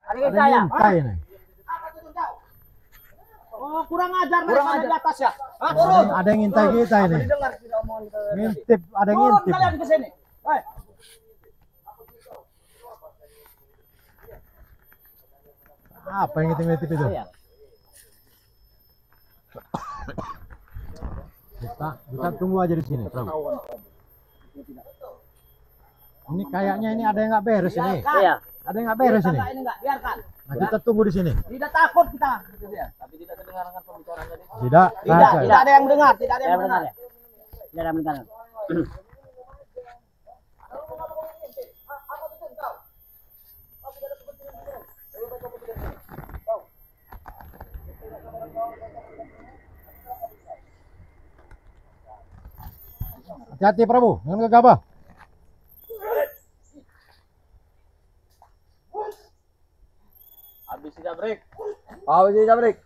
Ada ngintai ini. Oh, kurang ajar di atas ya. Ada yang ngintai kita ini. Ngintip, ada yang ngintip. Kalian ke sini. Apa yang ngintip-ngintip itu? Kita tunggu aja di sini, Prabu. Ini kayaknya ini ada yang nggak beres ini. Iya. Ada yang nggak beres ini. Ini enggak, biarkan. Nah, kita tunggu di sini. Tidak takut kita. Tapi tidak terdengarkan pembicaraan tadi. Tidak Tidak ada yang mendengar, tidak ada yang mendengar. Tidak ada mendengar. Hati-hati Prabu, jangan gegabah. Habis tidak break. Habis tidak break.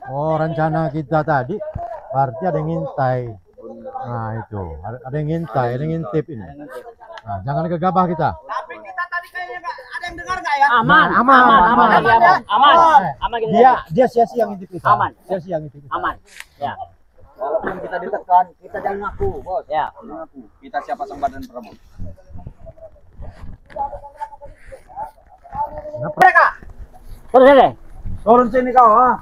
Oh, rencana kita tadi berarti ada yang ngintai. Nah, itu. Ada yang ngintai, ada yang ngintip ini. Nah, jangan gegabah kita. Tapi kita tadi kayaknya enggak ada yang dengar enggak ya? Aman. Dia sia-sia ngintip kita. Aman. Sia-sia ngintip kita. Aman. Ya. Walaupun kita ditekan, kita jangan ngaku, Bos. Ya. Ngaku. Kita siapa Sang Badan Prabu. Mereka. Terus deh. Turun sini kau, ha.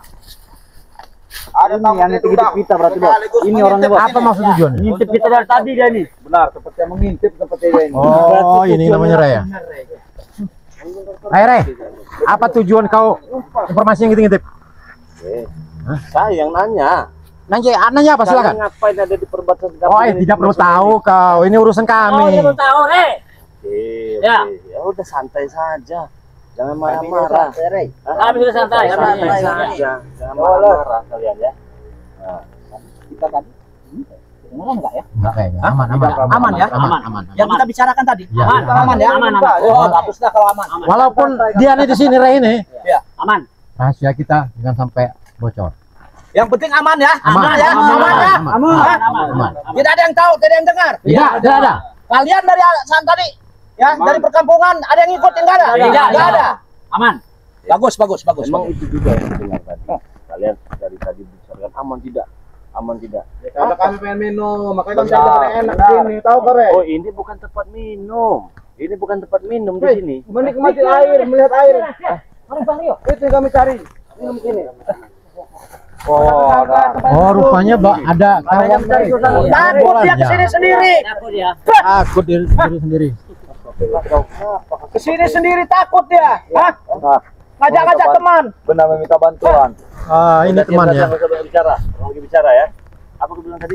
Ada Ini yang ngintip kita berarti, Bos. Ini orangnya, Bos. Apa maksud tujuannya? Ngintip kita dari tadi dia nih. Benar, seperti yang mengintip seperti ini. Oh, ini namanya Ray ya. Hai Ray, apa tujuan kau informasi yang ngintip? Saya yang nanya. Nanya apa silakan. Ngapain ada di perbatasan kampung Oh, ini? tidak perlu tahu kau. Ini urusan Oh, kami. dia belum tahu, Ya. Ya udah santai saja. Jangan marah-marah. Kami sudah santai. Santai saja. Jangan marah-marah kalian ya. Kita tadi beneran enggak ya? Enggak kayaknya. Aman ya. Aman. Yang kita bicarakan tadi. Ya, Aman ya? Aman. Oh, bagus dah kalau aman. Walaupun dia nih di sini Ray ini, Aman. rahasia kita jangan sampai bocor. Yang penting aman ya. Aman ya. Aman. Tidak ada yang tahu, tidak ada yang dengar. Tidak ada. Kalian dari saat tadi ya, dari perkampungan ada yang ngikutin enggak ada? Tidak ada. Aman. Bagus. Emang itu juga yang dengar tadi. Kalian dari tadi bicarakan aman tidak? Aman tidak? Kalau kami pengen minum, makanya kami cari enak sini, tahu kare? Oh, ini bukan tempat minum. Ini bukan tempat minum di sini. Menikmati air, melihat air. Itu yang kami cari. Minum sini. Oh, rupanya ada kawan Ray. Takut dia kesini sendiri. Takut ya. Takut diri sendiri. Kesini sendiri takut dia. Hah? Ngajak-ngajak teman. Benar meminta bantuan. Ah, ini teman ya. Bicara. Orang lagi bicara ya. Apa aku bilang tadi?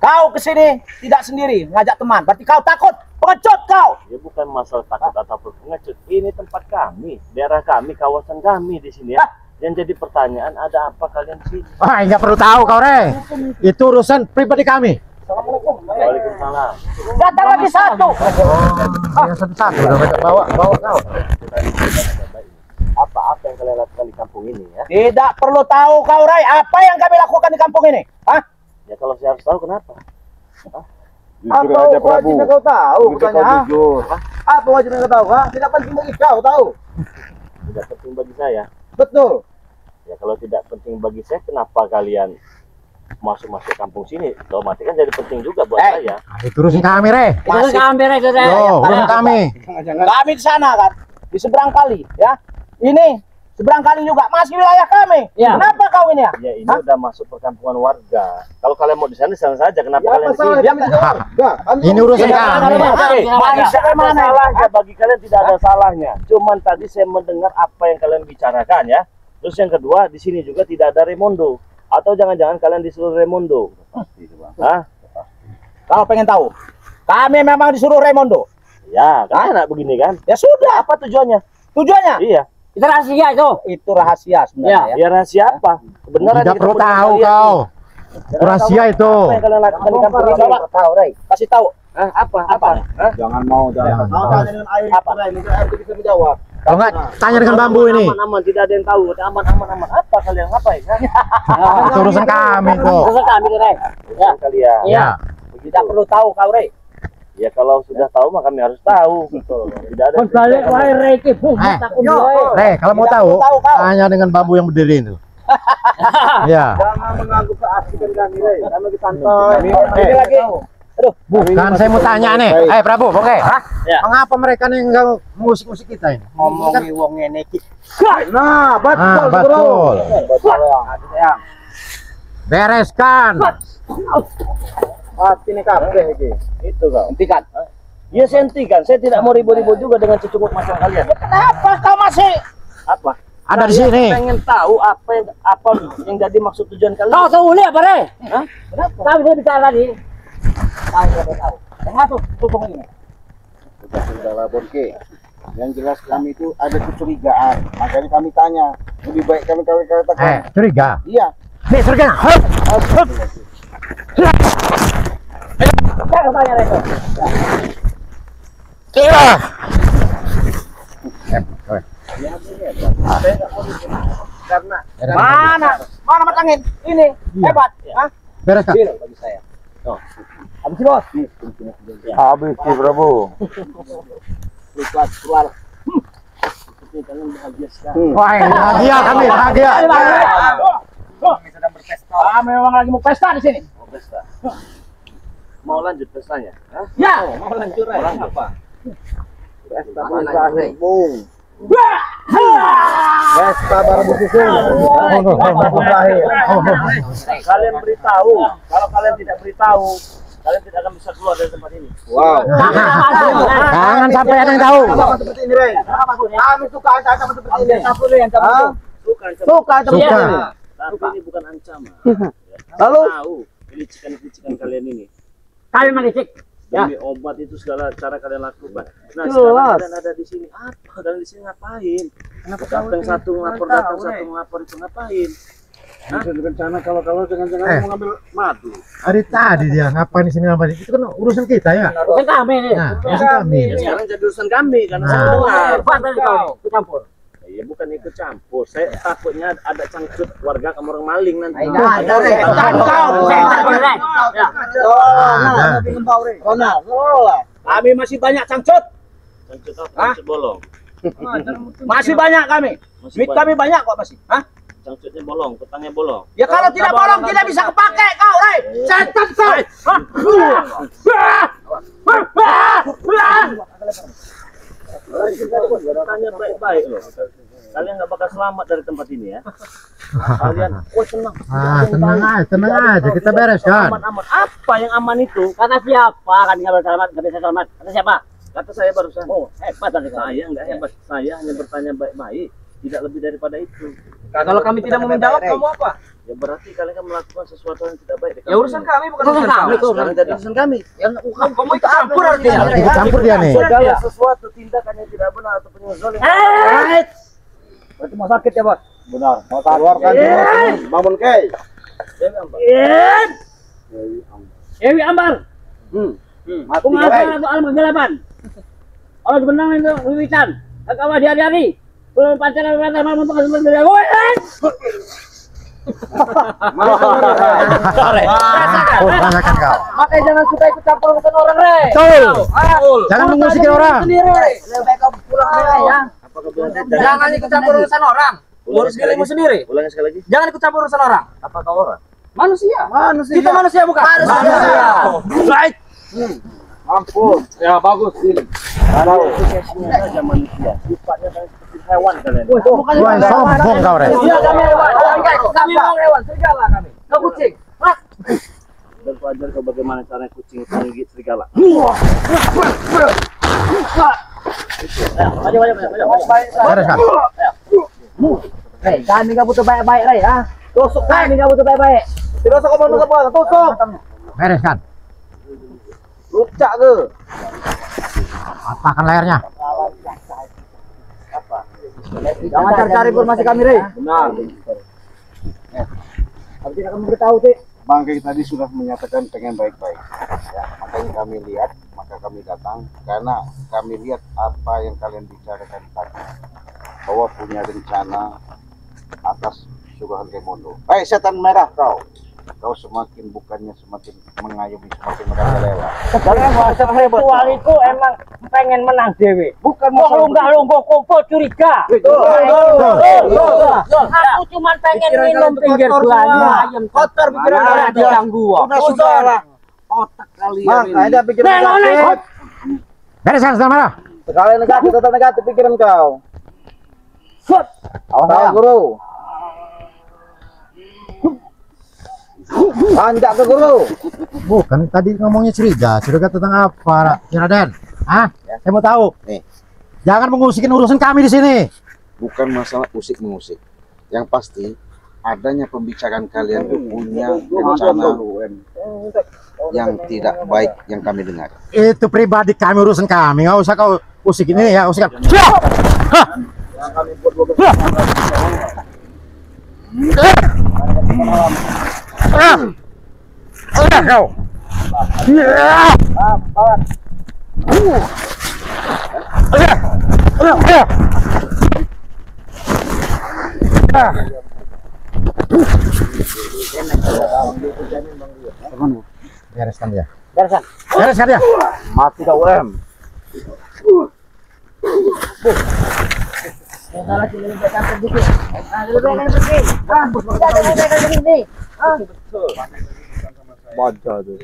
Kau kesini tidak sendiri, ngajak teman. Berarti kau takut, pengecut kau. Ya bukan masalah takut ataupun pengecut. Ini tempat kami, daerah kami, kawasan kami di sini ya. Yang jadi pertanyaan, ada apa kalian di sini? Ah, enggak perlu tahu kau Ray. Itu urusan pribadi kami. Waalaikumsalam. Datang lagi satu. Ya satu-satu udah bawa kau. Apa yang kalian lakukan di kampung ini ya? Tidak perlu tahu kau Ray, apa yang kami lakukan di kampung ini? Hah? Ya kalau saya harus tahu kenapa? Jujur aja Prabu. Kau tahu bukannya? Jujur. Apa wajibnya kau tahu? Tidak penting bagi kau tahu. Tidak penting bagi saya. Betul. Ya kalau tidak penting bagi saya, kenapa kalian masuk kampung sini? Otomatis kan jadi penting juga buat saya. Itu urusan kami Ray. Itu kami, Ray. Urusan kami. Kami di sana kan, di seberang kali, ya. Ini seberang kali juga masih wilayah kami. Ya. Kenapa kau ini ya? Ya ini udah masuk perkampungan warga. Kalau kalian mau di sana saja. Kenapa kalian di sini? Ini urusan kami. Ada salahnya bagi kalian, tidak ada salahnya. Cuman tadi saya mendengar apa yang kalian bicarakan ya. Terus yang kedua, di sini juga tidak ada Remondo. Atau jangan-jangan kalian disuruh Remondo? Hah? Kalau pengen tahu, kami memang disuruh Remondo. Ya, kan enak begini kan? Ya sudah. Apa tujuannya? Tujuannya? Iya. Itu rahasia itu. Itu rahasia sebenarnya. Ya rahasia apa? Kebenaran Tidak perlu tahu kau. Rahasia itu. Apa yang kalian lakukan di kampung ini? Coba tahu, Ray. Kasih tahu. Apa? Jangan mau Jangan. dengan air apa? Ray, mungkin air itu bisa menjawab. Kalau nggak, tanya dengan bambu ini. Aman, tidak ada yang tahu. Aman. Apa kalian ngapain? Itu urusan kami kok. Terus kami Rey. Ya. Kalian. Iya. Tidak perlu tahu kau Rey. Ya kalau sudah tahu maka kami harus tahu. Betul. Tidak ada. Balik wae Rey ki. Kalau mau tahu, tanya dengan bambu yang berdiri itu. Ya. Jangan mengganggu keasikan kami, Rey. Kami santai. Ini lagi. Aduh, Bukan, saya mau tanya nih. Prabu, oke. Ya. Mengapa mereka nih enggak musik-musik kita ini? Ngomongi wong ngene iki. Nah, betul, Betul. Ya. Bereskan. Mati nih kabeh iki. Itu kau. hentikan. Ya saya hentikan. Saya tidak mau ribut-ribut juga dengan cucuk masalah kalian. Kenapa kau masih? Apa? Ada di sini. Pengen tahu apa yang jadi maksud tujuan kalian. Kau tahu ini apa Rey? Hah? Kenapa? Kami dia bicara tadi. Tahu. Termasuk tutung ini. Sudah labor ke. Yang jelas kami itu ada kecurigaan. Makanya kami tanya. Lebih baik kami katakan. Curiga. Iya. Nih, curiga. Jangan tanya Rey. Karena Mana mata angin? Ini hebat. Hah? Bereskan. Bagi saya. Habis sih bos. Habis sih, Prabu. Keluar. seperti kalian bahagia sekali. Wah, bahagia kami, bahagia. Kami sedang berpesta. Memang lagi mau pesta di sini. Mau pesta. Mau lanjut pestanya? Hah? Ya. Mau lanjut apa? Pesta berakhir, Bung. Pesta baru disusun. Berakhir. Kalian beritahu. Kalau kalian tidak beritahu, kalian tidak akan bisa keluar dari tempat ini. Wow. Jangan sampai ada yang tahu. Sama seperti ini, Rey. Kami suka ancaman seperti ini. Hah? Suka ancaman. Suka ancaman Suka. seperti ini. Tapi ini bukan ancaman. Lalu? Tahu kelicikan-kelicikan kalian ini. Kalian manisik. Demi obat itu segala cara kalian lakukan. Nah, Jelas. sekarang kalian ada di sini. Apa? Kalian di sini ngapain? Kenapa datang satu ngelapor, datang satu ngelapor itu ngapain? Bisa rencana kalau jangan-jangan mau ngambil madu. Hari tadi dia ngapain di sini ngapain? Itu kan urusan kita ya. Urusan kami nih. Nah, urusan kami. Ya, sekarang jadi urusan kami karena Nah. saya dengar. Hebat dari kau. Ikut campur. Iya, bukan ikut campur. Saya takutnya ada cangcut warga kamu orang maling nanti. Ada, Rey. Kami masih banyak cangcut. Cangcut apa? Cangcut bolong. Masih banyak kami. Masih Duit kami banyak kok masih. Hah? Cangcutnya bolong, petangnya bolong. Ya kalau tidak bolong tidak bisa kepake kau, Rey. Setan kau. Tanya baik-baik loh. Kalian nggak bakal selamat dari tempat ini ya. Kalian, oh tenang. Tenang aja, kita bereskan. Aman-aman. Apa yang aman itu? Kata siapa kan nggak bisa selamat, nggak bisa selamat. Kata siapa? Kata saya barusan. Oh, hebat dari kau. Saya nggak hebat. Saya hanya bertanya baik-baik. Tidak lebih daripada itu. Kalau kami tidak mau menjawab, kamu apa? Ya berarti kalian kan melakukan sesuatu yang tidak baik. Ya urusan kami bukan urusan kami. Sekarang jadi urusan kami. Yang kamu ikut campur artinya. Ikut campur dia nih. Segala sesuatu tindakan yang tidak benar atau penyezolim. Berarti mau sakit ya, Bos? Benar. Mau keluarkan semua sini. Bangun, Kei. Ewi Ambar. Mati, Pengacara Rey. atau alam kegelapan. Allah sebenarnya itu wiwitan. Kakak hari-hari. Belum pacaran malam untuk kasih berdua. Oh, tanyakan kau. Makanya jangan suka ikut campur urusan orang, Rey. Betul. Jangan mengusik orang. Sendiri, Rey. Lebih baik kau pulang, Rey, ya. Apakah belum Jangan ikut campur urusan orang. Urus dirimu sendiri. Ulangi sekali lagi. Jangan ikut campur urusan orang. Apakah orang? Manusia. Manusia. Kita manusia bukan? Manusia. Baik. Ampun. Ya bagus ini. Kalau Asosiasinya saja manusia. Sifatnya kan seperti hewan kalian. Wah, sombong kau, Rey. Iya, kami hewan. Kami memang hewan. Serigala kami. Kau kucing. Dan pelajar kau bagaimana cara kucing itu menggigit serigala. Maju. Bereskan. Rey, kami gak butuh baik-baik, Rey. Tusuk kami gak butuh baik-baik. tidak usah ngomong apa, tusuk. Bereskan. Lucak ke? Patahkan layarnya. Jangan cari-cari informasi kami, Rey. Benar. Tapi tidak akan memberitahu, sih. Bang Kei tadi sudah menyatakan pengen baik-baik. Ya, makanya kami lihat, maka kami datang karena kami lihat apa yang kalian bicarakan tadi. bahwa punya rencana atas suruhan Raimondo. Setan merah kau semakin bukannya semakin mengayomi, semakin merajalela. Kecualiku emang pengen menang dewe. Bukan Mau masalah lunggah kumpul curiga. Aku cuma pengen minum pinggir buahnya ayam kotor pikiran kalian diganggu. sudah lah otak kalian ini. Ada pikiran Bereskan sudah marah. sekali negatif, tetap negatif pikiran kau. Awas ya, guru. Anjak ke guru. Bukan tadi ngomongnya curiga tentang apa, Raden? Ah, saya mau tahu. Nih. Jangan mengusikin urusan kami di sini. Bukan masalah usik-mengusik. Yang pasti adanya pembicaraan kalian itu punya rencana yang tidak baik yang kami dengar. Itu pribadi kami, urusan kami. Nggak usah kau usikin ini ya, usikan. Kau. Bereskan dia. Bereskan dia. Mati kau baca tuh.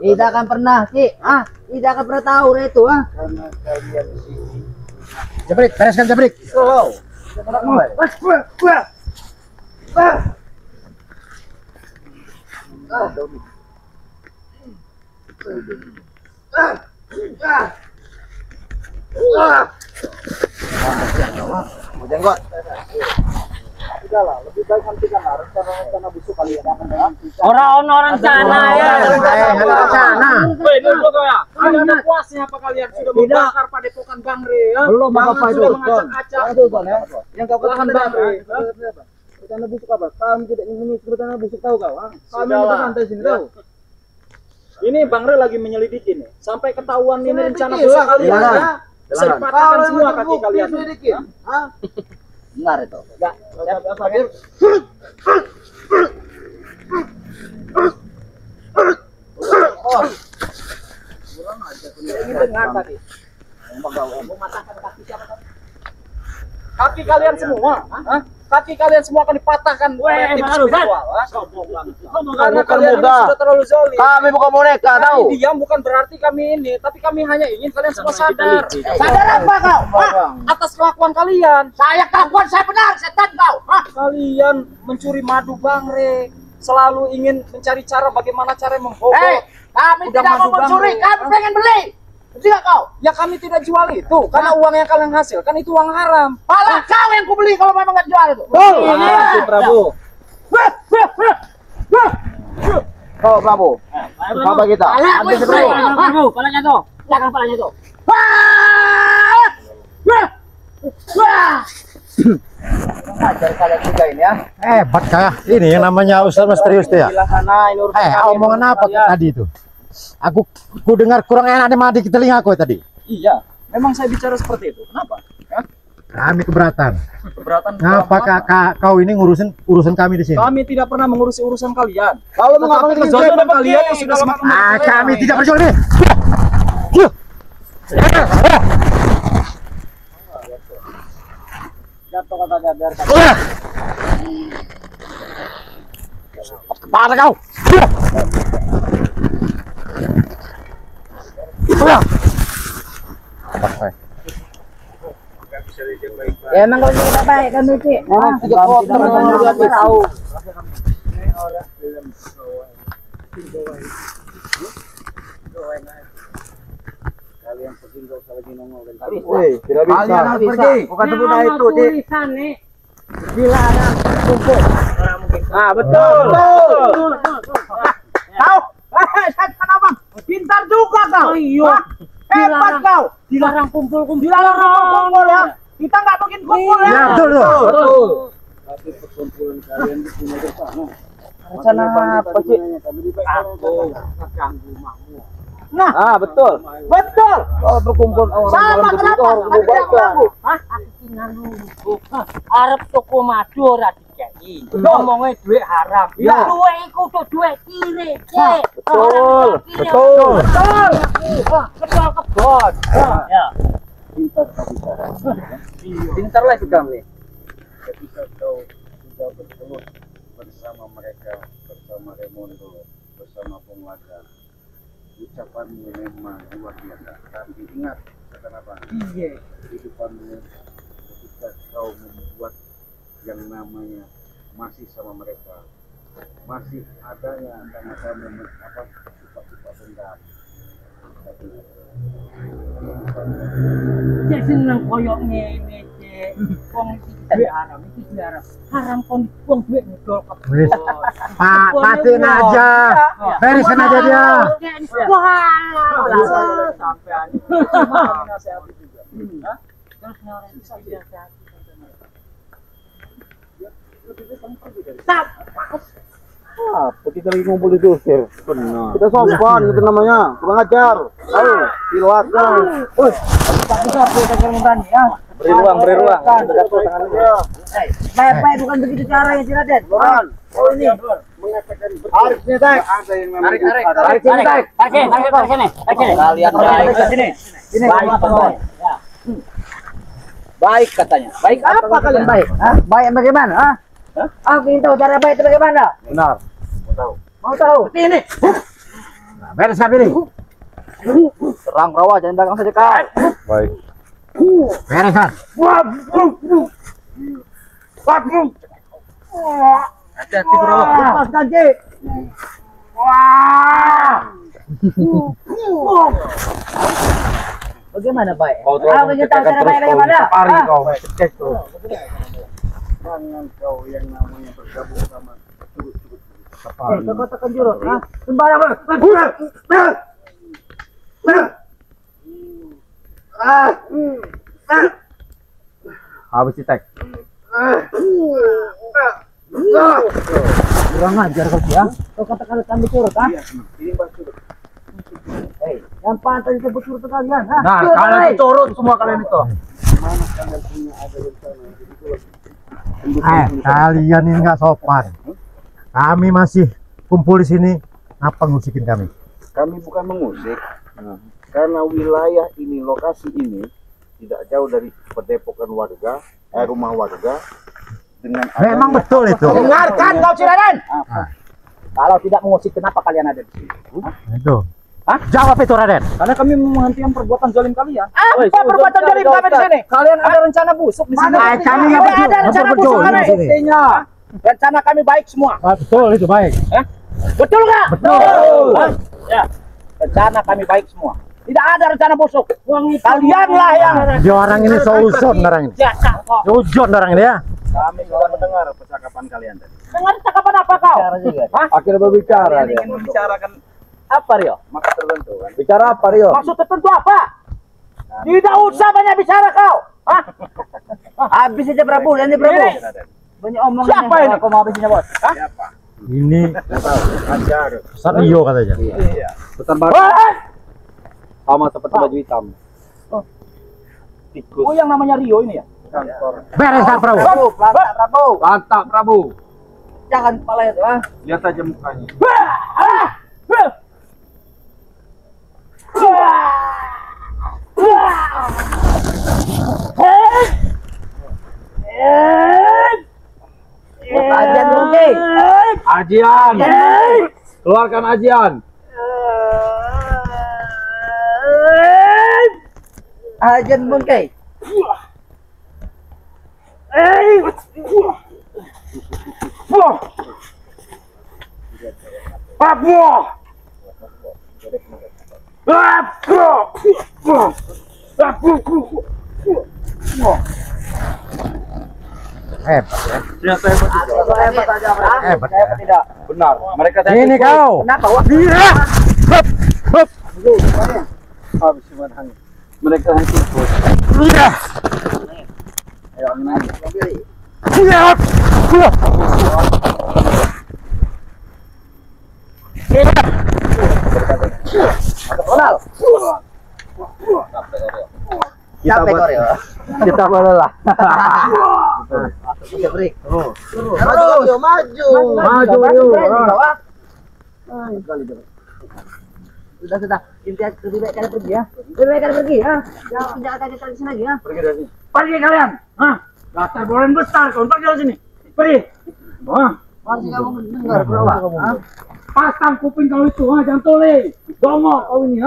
Tidak akan pernah, Ki. Tidak akan pernah tahu itu, Jabrik, bereskan Jabrik. Jenggot. Orang rencana ya. Ada puasnya apa kalian sudah membakar padepokan Bang Re ya? Belum apa itu. Yang kau katakan Bang Re. Rencana busuk apa? Kami tidak ingin rencana busuk tahu kau? Kami itu santai sini tahu. Ini Bang Re lagi menyelidiki nih. Sampai ketahuan ini rencana busuk kalian ya. Bisa dipatahkan semua kaki kalian. Benar itu. Kaki kalian semua, kaki kalian semua akan dipatahkan oleh tim spiritual. Karena kalian ini sudah terlalu zalim. Kami bukan boneka, tahu. Kami diam bukan berarti kami ini, tapi kami hanya ingin kalian semua sadar. Sadar apa kau? Atas kelakuan kalian. Saya kelakuan saya benar, setan kau. Kalian mencuri madu Bang Re, selalu ingin mencari cara bagaimana cara membobol. Kami Udah tidak mau madu mencuri, Bang Re. kami pengen beli. Tidak kau. Ya kami tidak jual itu, karena uang yang kalian hasilkan itu uang haram. Malah kau yang kubeli kalau memang nggak jual itu. Prabu. Kau Prabu. Apa kita? Ambil palanya tuh. Jangan palanya tuh. Ajar kalian juga ini ya. Hebat kah? Ini yang namanya Ustaz misterius tuh ya. Omongan apa tadi itu? Aku dengar kurang enak di telinga aku tadi. Iya, memang saya bicara seperti itu. Kenapa? Kami keberatan. Keberatan. Ngapa kau ini ngurusin urusan kami di sini? Kami tidak pernah mengurusi urusan kalian. Kalau mau ngapain Kezaliman kalian yang sudah semakin Kami tidak berjuang ini. jatuh katanya biar Kepala kau. ya emang kalau kita baik kan Ci. Tidak kotor juga tahu. tidak bisa. Bukan semudah itu, Ci. Tulisan nih. Dilarang kumpul. Nah, betul. Tahu? Setan abang. Pintar juga kau. Iya. Hebat kau. Dilarang kumpul-kumpul. Dilarang kumpul ya. Kita nggak mungkin kumpul ya. Ya betul tuh. Betul. Rencana apa sih? Aku ganggu makmu. Nah, betul. Betul. Oh, berkumpul Sama kenapa? Ada yang mengganggu. Hah? Arep toko madu ora dikeki. Ngomongnya duit haram. Ya. Duit iku tuh duit kiri. Betul. Betul. Betul. Kebon kebon. Ya. Pintar lah itu kami. Ketika kau sudah bertemu bersama mereka, bersama Raimundo, bersama Penguasa, ucapanmu memang luar biasa. Tapi ingat, kata apa? Iya. Kehidupanmu ketika kau membuat yang namanya masih sama mereka, masih adanya sama-sama sifat-sifat dendam. Tapi Cek seneng koyok ngene, Cek. Wong iki duit haram, iki duit haram. Haram kon wong duit ngedol Wis. kebon. Pak, patin aja. Beresin aja dia. Wah, sampean. Nasihati juga. Terus nyorek biasa. apa kita lagi ngumpul itu, Sir? Benar. Kita sopan, itu namanya. Kurang ajar. Ayo, silakan. Beri ruang, beri ruang. Baik-baik bukan begitu caranya, Si Raden. Loran. Oh ini. Tarik sini, Tek. Ada yang namanya Tarik sini, Tek. Tarik sini. Kalian baik ke sini. Ini Baik, baik. Baik katanya. Baik apa kalian baik? Hah? Baik bagaimana? Hah? Aku ingin tahu cara baik itu bagaimana? Benar. Mau tahu? Ini. Nah, beresin ini. terang rawa, jangan dagang saja kau. Baik. Beresan. Hati-hati bro. Lepaskan, Ci. Bagaimana baik? Kau tuh Aku ingin tahu cara baik bagaimana? Pari Hah? kau. Cek tuh. jangan kau yang namanya bergabung sama Kau tekan jurus. Hah? Sembarang. Habis ditek. Kurang ajar kau ya. Kau katakan kami curut, ah? Yang pantas disebut curut kalian, ha? Nah, Curut, kalian hai. itu turun semua kalian itu. Kalian ini nggak sopan. Kami masih kumpul di sini. Apa ngusikin kami? kami bukan mengusik karena wilayah ini, lokasi ini tidak jauh dari perdepokan warga, rumah warga dengan Memang adanya- betul itu. Dengarkan kau, Ciraden. Kalau tidak mengusik, kenapa kalian ada di sini? Itu. Jawab itu, Raden. Karena kami menghentikan perbuatan zalim kalian. Apa perbuatan zalim kami di sini? Kalian ada rencana busuk di sini. Kami nggak Ada berjuang. rencana Nggak berjuang busuk di kami. sini. Buktinya, rencana kami baik semua. Betul itu baik. Betul nggak? Betul. Ya, rencana kami baik semua. Tidak ada rencana busuk. Kalianlah yang Dia orang ini seuzon orang ini. Jasa kok. Seuzon orang ini ya. Kami sudah mendengar percakapan kalian tadi. Dengar cakapan apa kau? Akhirnya berbicara dia. ingin membicarakan apa, Rio? Maka tertentu kan. Bicara apa, Rio? Maksud tertentu apa? Tidak usah banyak bicara kau. Hah? Habis aja Prabu, nanti Prabu. Banyak omongan. Siapa ini? Aku mau habisinnya, Bos. Siapa? Ini Ajar. Satrio katanya. Pesan baru. Sama seperti baju hitam. Oh, yang namanya Rio ini ya? Kantor. Beresan, Prabu. Lantak Prabu. Lantak Prabu. Jangan kepala itu, ah. Lihat saja mukanya. Ajian Bungki. Ajian. Keluarkan ajian. Ajian Bungki. Ternyata hebat juga. Hebat aja, Prabu. Hebat. Hebat tidak. Benar. Mereka Ini kau. Kenapa? Wah, Hup, hup. habis cuman mereka hanya ikut. Iya. Ayo angin aja. Iya. ekor ya. Kita boleh lah. Bisa break. Terus maju. Maju yuk. Sudah. Intinya lebih baik kalian pergi ya. Lebih baik kalian pergi ya. Jangan kalian di sini lagi ya. Pergi dari sini. Pergi kalian. Hah? Dasar bolen besar kau pergi dari sini. Pergi. Wah, Masih kamu dengar berapa? pasang kuping kau itu, jangan tole. Dongok kau ini,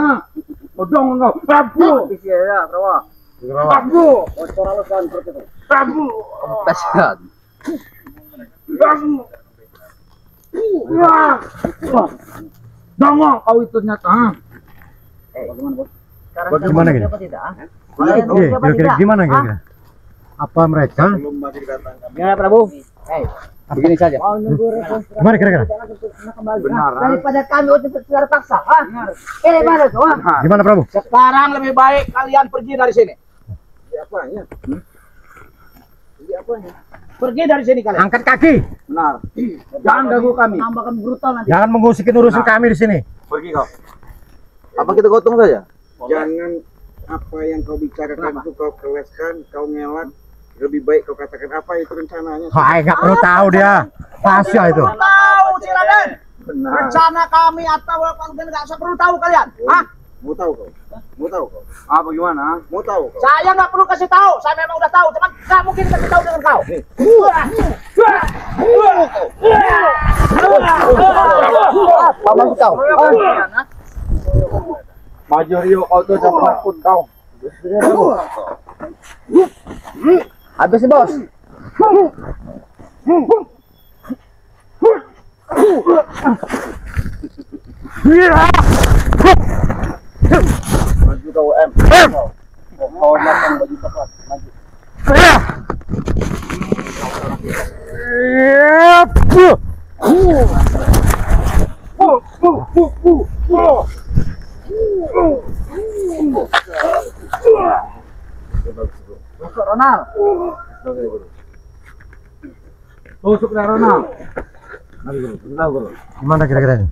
Dongok kau. Prabu. Ya, berapa? Prabu. Prabu. Kasihan. Prabu. Wah. Dongok kau itu ternyata. Gimana gini? Kira-kira gimana kira-kira? Apa mereka? Gimana Prabu? Begini saja. Gimana kira-kira? Benar. Daripada kami untuk secara paksa, Ini mana tuh? Gimana Prabu? Sekarang lebih baik kalian pergi dari sini. Pergi dari sini kalian. Angkat kaki. Benar. Jangan ganggu kami. Nambah kami brutal nanti. Jangan mengusikin urusan kami di sini. Pergi kau. Apa kita gotong saja? Jangan apa yang kau bicarakan itu kau keleskan, kau ngelak. Lebih baik kau katakan apa itu rencananya. Hai, nggak perlu tahu dia. Rahasia itu. Tahu si Raden. Benar. Rencana kami atau apa nggak usah perlu tahu kalian. Mau tahu kau? Mau tahu kau? Apa gimana? Mau tahu kau? Saya nggak perlu kasih tahu. Saya memang udah tahu, cuman nggak mungkin kasih tahu dengan kau. Paman kau. Maju Rio kau tuh jangan takut kau. Habis bos. Maju kau M. Kau datang baju coklat. Maju. Masuk Ronald. Tusuk dah Ronald. Gimana kira-kira ini?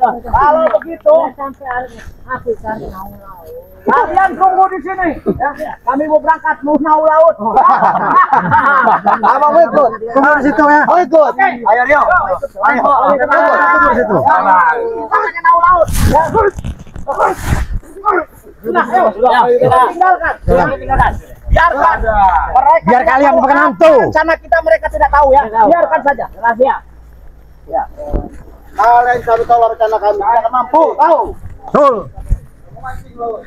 Kalau begitu, kalian tunggu di sini. Kami mau berangkat mau laut. Abang mau ikut. Tunggu di situ ya. Mau ikut. Ayo Rio. Ayo. Tunggu di situ. Kita hanya mau laut. Sudah, ayo. Tinggalkan. Biarkan. Mereka Biar kalian bukan hantu. rencana kita mereka tidak tahu ya. Biarkan saja. Rahasia. Ya. Kalian cari tahu rencana kami. Jangan mampu. Tahu. Betul. Memancing laut.